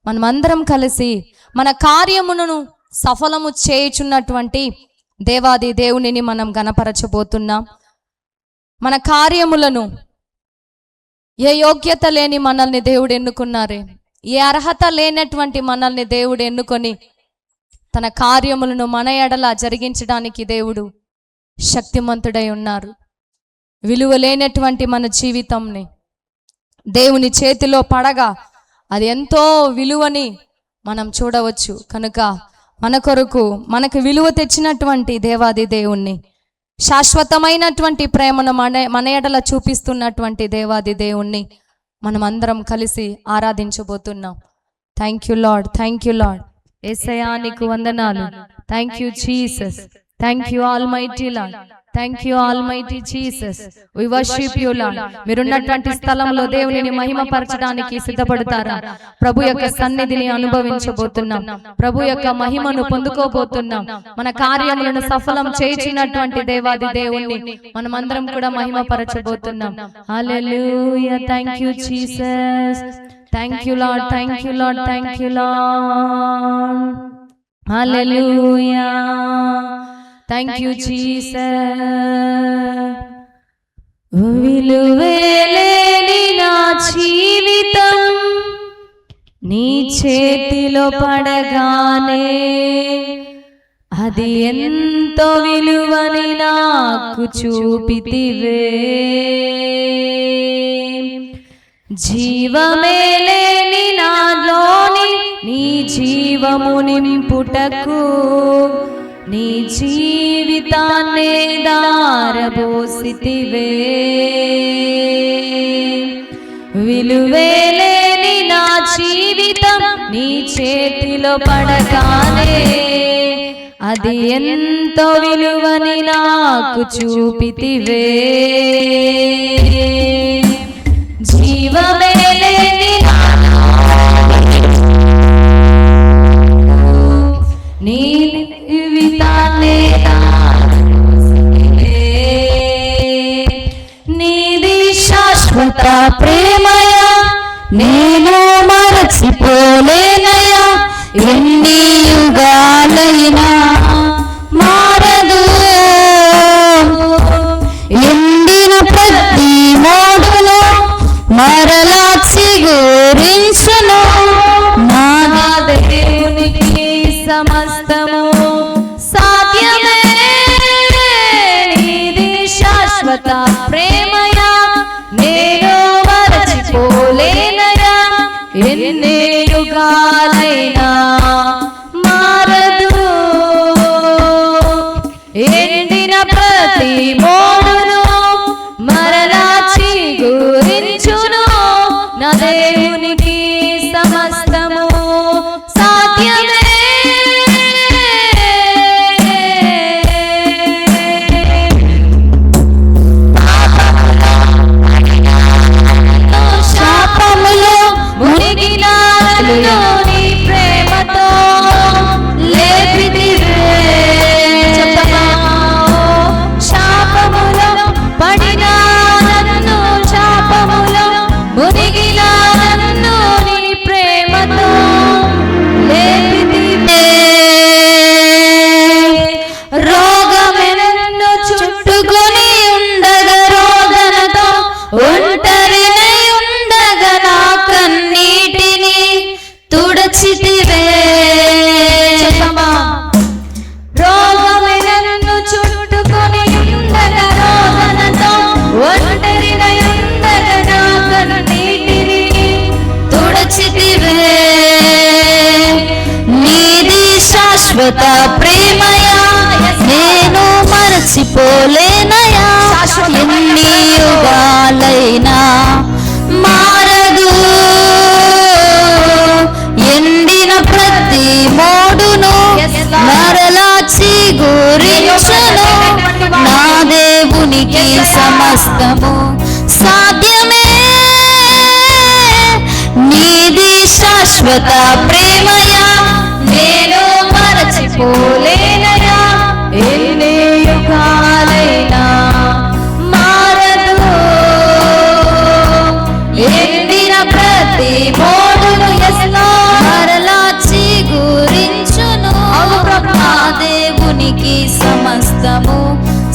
మనమందరం కలిసి మన కార్యమును సఫలము చేయుచున్నటువంటి దేవాది దేవునిని మనం గణపరచబోతున్నాం. మన కార్యములను, ఏ యోగ్యత లేని మనల్ని దేవుడు ఎన్నుకున్నారే, ఏ అర్హత లేనటువంటి మనల్ని దేవుడు ఎన్నుకొని తన కార్యములను మన ఎడల జరిగించడానికి దేవుడు శక్తిమంతుడై ఉన్నారు. విలువ లేనటువంటి మన జీవితంని దేవుని చేతిలో పడగా అది ఎంతో విలువని మనం చూడవచ్చు. కనుక మన కొరకు మనకు విలువ తెచ్చినటువంటి దేవాది దేవుణ్ణి, శాశ్వతమైనటువంటి ప్రేమను మన ఎడల చూపిస్తున్నటువంటి దేవాది దేవుణ్ణి మనం అందరం కలిసి ఆరాధించబోతున్నాం. Thank you lord, thank you lord. యేసయ్యా నీకు వందనాలు. Thank you Jesus, thank you almighty lord, thank you almighty Jesus. We worship you lord. మీరున్నటువంటి స్థలంలో దేవునిని మహిమపరచడానికి సిద్ధపడతారా? ప్రభు యొక్క సన్నిధిని అనుభవించబోతున్నాం, ప్రభు యొక్క మహిమను పొందుకోబోతున్నాం. మన కార్యములను సఫలం చేయించినటువంటి దేవాది దేవుణ్ణి మనమందరం కూడా మహిమపరచబోతున్నాం. Hallelujah, thank you Jesus, thank you lord, thank you lord, thank you lord. Hallelujah, thank you Jesus. విలువేలేని నా జీవితం నీ చేతిలో పడగానే అది ఎంతో విలువని నాకు చూపితివే. జీవమే లేని నాలోని నీ జీవము నింపుటకు నీ జీవితాన్నే దారబోసితివే. విలువేలేని నా జీవితం నీ చేతిలో పడగానే అది ఎంతో విలువని నాకు చూపితివే. జీవమే లేని నీ జీవితాన్నే నీది శాశ్వత ప్రేమయా, నేను మరచిపోలేనయా. ఎన్ని యుగాలైనా మారదు, ఎండిన ప్రతి మోడులో మరలా చిగురించును. నా దేవునికి సమస్తము సాధ్యమే. నీది శాశ్వత ప్రేమయా, నేను మరచిపోలేనయా. ఎన్ని యుగాలైనా మారదు, ఎండిన ప్రతి మోడును మరలా చిగురించును. నా దేవునికి సమస్తము సాధ్యమే. శాపములో మునిగిన నన్ను నీ ప్రేమతో లేపితివే. శాపములో పడిన నన్ను, శాపములో మునిగిన నన్ను నీ ప్రేమతో లేపితివే. రోగమెనన్ను చుట్టుకొని ఉండగా, రోదనతో ఒంటరినై ఉండగా నా కన్నీటిని తుడచితివే. రోగమెనన్ను చుట్టుకొని ఉండగా, రోదనతో ఒంటరినై ఉండగా నా కన్నీటిని తుడచితివే. నీది శాశ్వత ప్రేమయా, నేను మరచిపోలేనయా. ఎన్ని యుగాలైనా మారదు, ఎండిన ప్రతి మోడును మరలా చిగురించును. నా దేవునికి సమస్తము సాధ్యమే. నీది శాశ్వత ప్రేమయా, నేను మరచిపోలేనయా. ఎన్ని యుగాలైనా మారదు, ఎండిన ప్రతి మోడును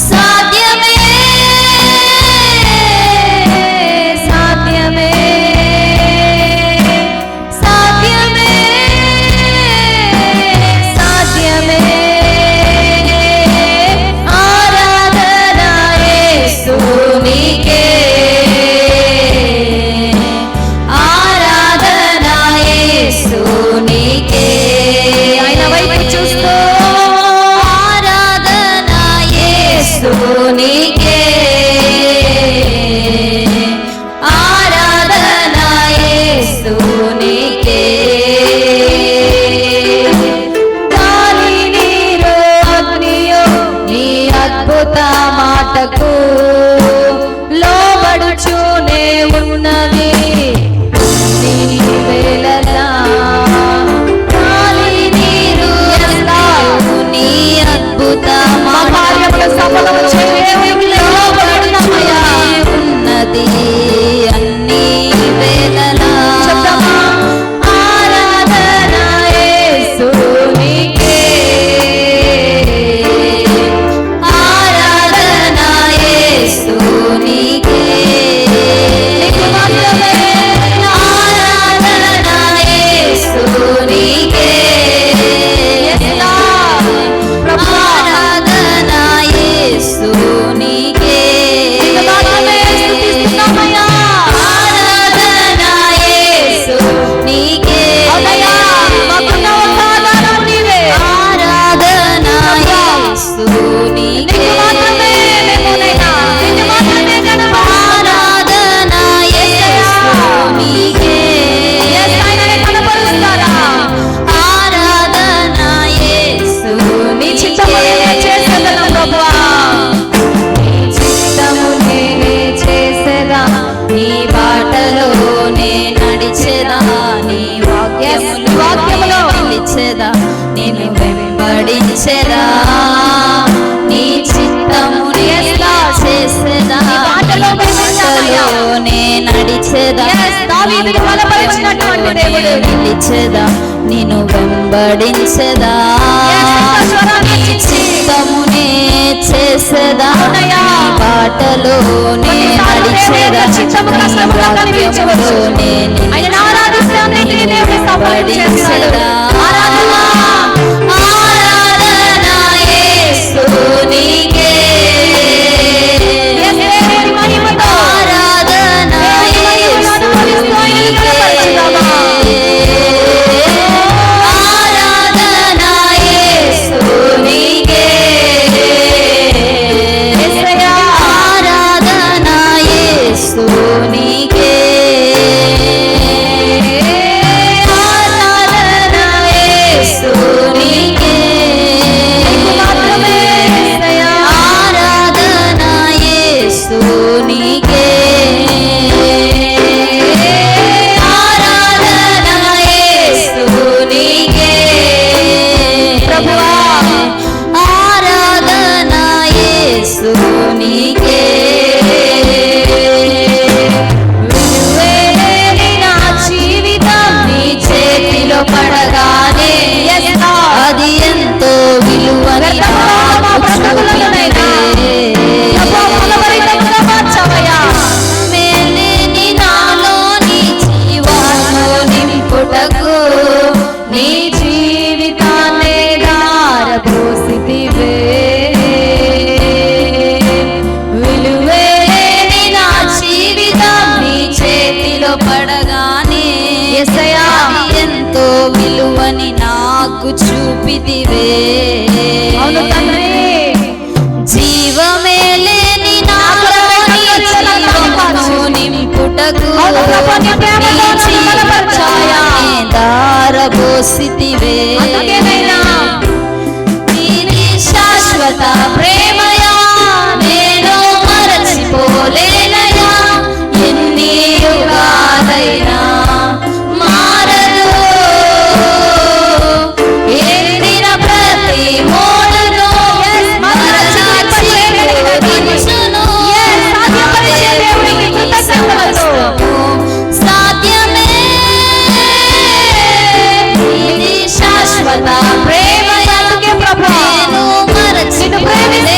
సాధ్యమే సాధ్యమే సాధ్యమే సాధ్యమే ఆరాధన యేసునికే ఆరాధన యేసునికే ఆయన వైపు చూస్తూ ఆరాధన యేసునికే ఆరాధన యేసునికే గాలి నీరు అగ్నియు నీ అద్భుత మాటకు లోబడుచూనే ఉన్నది నీ వేళలా గాలి నీరు నీ అద్భుత కార్యములు సఫలము చేయబడునమయా ఉన్నది అన్ని వేళలా ఆరాధన యేసునికే ఆరాధన యేసునికే నీకు మాత్రమే ఆరాధన యేసునికే ఆరాధన యేసునికే ఆరాధన యేసునికే ఆరాధన యేసునికే ఆరాధన యేసునికే ఆరాధన యేసునికే చేసేదను ప్రభువా నీ చిత్తమునే చేసేదా నీ బాటలోనే నడిచేదా నీ వాక్యములో నిలిచేదా నేను వెంబడించేదా నీ చిత్తమునే చేసేదా బాటలోనే నడిచేదా నిలిచేదా నేను వెంబడించేదా నీ చిత్తమునే చేసేదా బాటలోనే నడిచేదా వాక్యములోనే నిలిచేదా ఆరాధన యేసునికే ఆరాధన యేసునికే ఆరాధన యేసునికే ఆరాధన యేసునికే ఆరాధన యేసునికే ఆరాధన యేసునికే ఆరాధన యేసునికే ప్రభువా ఆరాధన యేసునికే విలువలేని నా జీవితం నీ చేతిలో పడగానే అది ఎంతో విలువని మేలేని నాలోని జీవాన్ని నింపుటకు నీ జీవితాన్నే దారపోసితివే విలువలేని నా జీవితం నీ చేతిలో పడగానే యేసయ్యా ఎంతో విలువని నాకు చూపితివే అవును తండ్రి జీవమే లేని నాలోని జీవమును నింపుటకు దారబోసితివే నీ శాశ్వత ప్రేమయా నేను మరచిపోలేనయా ఎన్ని యుగాలైనా మారదు ఎండిన ప్రతి మోడను మరచిపోలేను సాధ్యమే ఇది శాశ్వత ప్రేమ ప్రభువు నేను మరచిపోలేను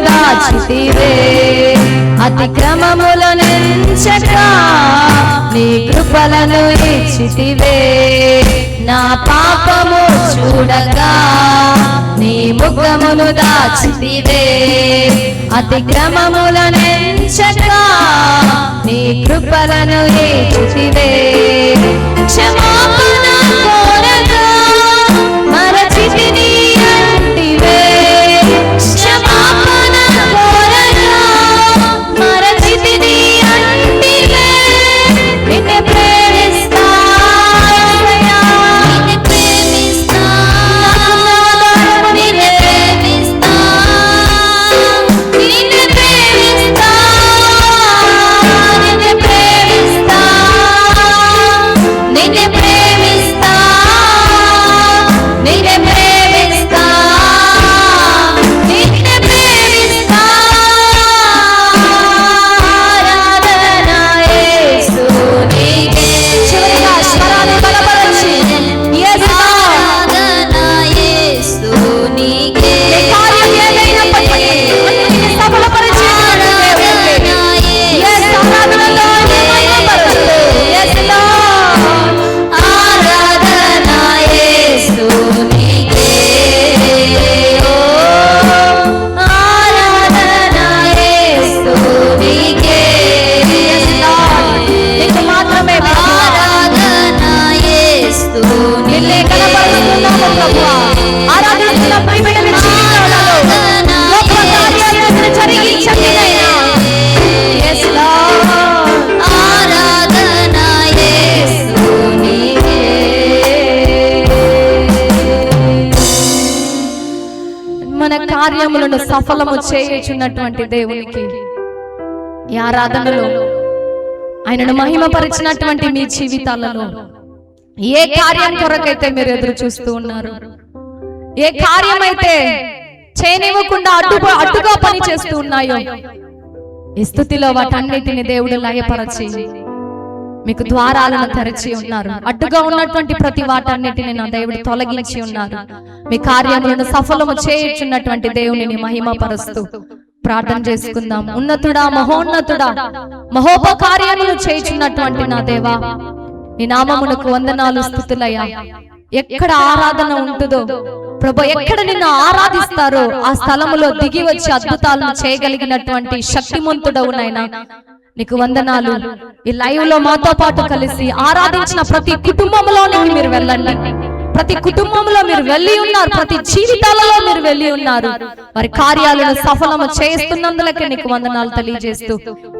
దాచితివే, అతిక్రమములనెంచక నీ కృపలను ఇచ్చితివే. నా పాపము చూడగా నీ ముఖమును దాచితివే, అతిక్రమములనెంచక నీ కృపలను ఇచ్చితివే. క్షమాపణ కోరగా మరచితిని అంటివే, క్షమాపణ కోరగా మరచితిని అంటివే. నిన్ను ప్రేమిస్తా యేసయ్యా, నిన్ను ప్రేమిస్తా, నిన్ను ప్రేమిస్తా, నిన్ను ప్రేమిస్తా, నిన్ను ప్రేమిస్తా, నిన్ను ప్రేమిస్తా, నిన్ను ప్రేమిస్తా, నిన్ను ప్రేమిస్తా. ఆరాధన యేసు నీకే. చివరిగా స్వరాన్ని బలపరచి ఆరాధన యేసు నీకే. నీ కార్యం ఏదైనప్పటికీ అన్నిటిని సఫలపరిచేటువంటి దేవుడికి యేసు ఆరాధనలో నీ మహిమపరచు. యేసు ఆరాధన యేసు నీకే. ఓ ఆరాధన యేసు నీకే. నీకు మాత్రమే ఆరాధన యేసు. నిన్నే కనపరుస్తున్నాము ప్రభువా. ఆరాధిస్తున్న ప్రియమైన జీవితాలలో గొప్ప కార్యాలను జరిగించండి నాయనా. యేసు ఆరాధన యేసు నీకే. మన కార్యములను సఫలము చేయుచున్నటువంటి దేవునికి ఈ ఆరాధనలో ఆయనను మహిమపరిచినటువంటి మీ జీవితాలలో ఏ కార్యం కొరకైతే మీరు ఎదురు చూస్తూ ఉన్నారు, ఏ కార్యమైతే చేయనివ్వకుండా అడ్డుగా పని చేస్తూ ఉన్నాయో, ఈ స్థుతిలో వాటన్నిటిని దేవుడు లయపరచి మీకు ద్వారాలను తెరచి ఉన్నారు. అడ్డుగా ఉన్నటువంటి ప్రతి వాటన్నిటిని నా దేవుడు తొలగించి ఉన్నారు. మీ కార్యములను సఫలము చేయుచున్నటువంటి దేవునిని మహిమపరుస్తూ ప్రార్థన చేసుకుందాం. ఉన్నతుడా, మహోన్నతుడా, మహోపకార్యములు చేయుచున్నటువంటి నా దేవా, నీ నామమునకు వందనాలు, స్తుతులయ్యా. ఎక్కడ ఆరాధన ఉంటుందో ప్రభు, ఎక్కడ నిన్ను ఆరాధిస్తారో ఆ స్థలములో దిగి వచ్చి అద్భుతాలను చేయగలిగినటువంటి శక్తిమంతుడవు నాయనా, నీకు వందనాలు. ఈ లైవ్ లో మాతో పాటు కలిసి ఆరాధించిన ప్రతి కుటుంబంలోనికి మీరు వెళ్ళండి. ప్రతి కుటుంబంలో మీరు వెళ్ళి ఉన్నారు, ప్రతి జీవితాలలో మీరు వెళ్ళి ఉన్నారు. వారి కార్యాలను సఫలము చేస్తున్నందులకే నీకు వందనాలు తెలియజేస్తూ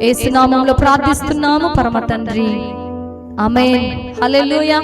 యేసు నామములో ప్రార్థిస్తున్నాము పరమ తండ్రి. ఆమేన్. హల్లెలూయా.